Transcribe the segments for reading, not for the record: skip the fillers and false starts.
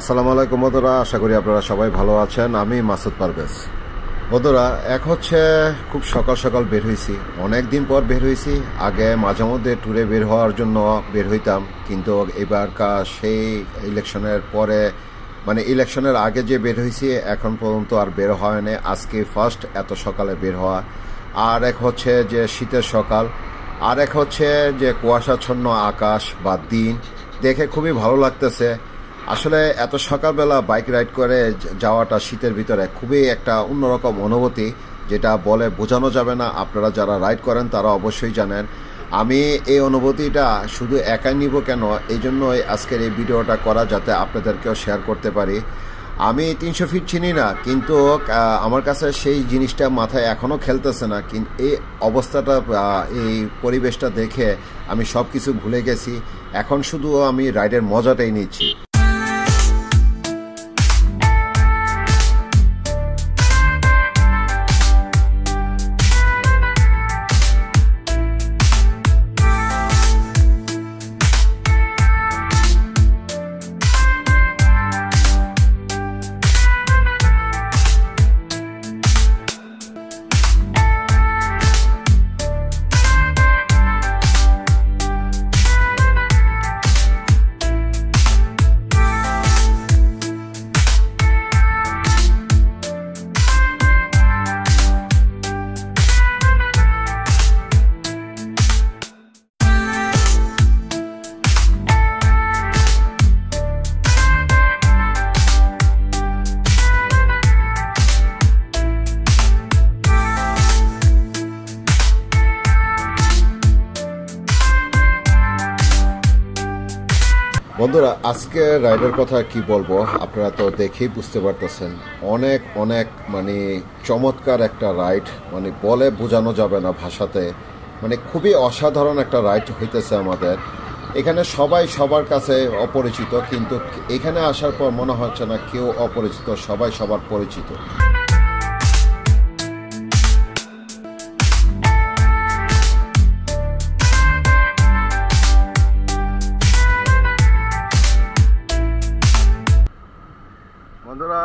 আসসালামু আলাইকুম বন্ধুরা, আশা করি আপনারা সবাই ভালো আছেন। আমি মাসুদ পারভেজ। বন্ধুরা, এক হচ্ছে খুব সকাল সকাল বের হয়েছি, অনেক দিন পর বের হয়েছি। আগে মাঝে মধ্যে ট্যুরে বের হওয়ার জন্য বের হইতাম, কিন্তু এবারকার সেই ইলেকশনের পরে ইলেকশনের আগে যে বের হয়েছি এখন পর্যন্ত আর বের হয় না। আজকে ফার্স্ট এত সকালে বের হওয়া। আর এক হচ্ছে যে শীতের সকাল, আর এক হচ্ছে যে কুয়াশাচ্ছন্ন আকাশ বা দিন দেখে খুবই ভালো লাগতেছে। আসলে এত সকালবেলা বাইক রাইড করে যাওয়াটা শীতের ভিতরে খুবই একটা অন্যরকম অনুভূতি, যেটা বলে বোঝানো যাবে না। আপনারা যারা রাইড করেন তারা অবশ্যই জানেন। আমি এই অনুভূতিটা শুধু একাই নিব কেন, এই জন্যই আজকের এই ভিডিওটা করা, যাতে আপনাদেরকেও শেয়ার করতে পারি। আমি 300 ফিট চিনি না, কিন্তু আমার কাছে সেই জিনিসটা মাথায় এখনও খেলতেছে না। কিন্তু এই অবস্থাটা, এই পরিবেশটা দেখে আমি সব কিছু ভুলে গেছি। এখন শুধু আমি রাইডের মজাটাই নিচ্ছি। বন্ধুরা, আজকে রাইডের কথা কি বলবো, আপনারা তো দেখেই বুঝতে পারতেছেন। অনেক অনেক চমৎকার একটা রাইড, বলে বোঝানো যাবে না ভাষাতে। খুবই অসাধারণ একটা রাইড হইতেছে আমাদের এখানে। সবাই সবার কাছে অপরিচিত, কিন্তু এখানে আসার পর মনে হচ্ছে না কেউ অপরিচিত, সবাই সবার পরিচিত। বন্ধুরা,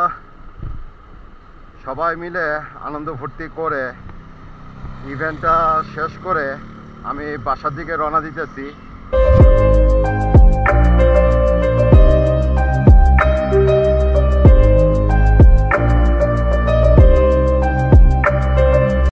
সবাই মিলে আনন্দ ফুর্তি করে ইভেন্টটা শেষ করে আমি বাসার দিকে রওনা দিতেছি।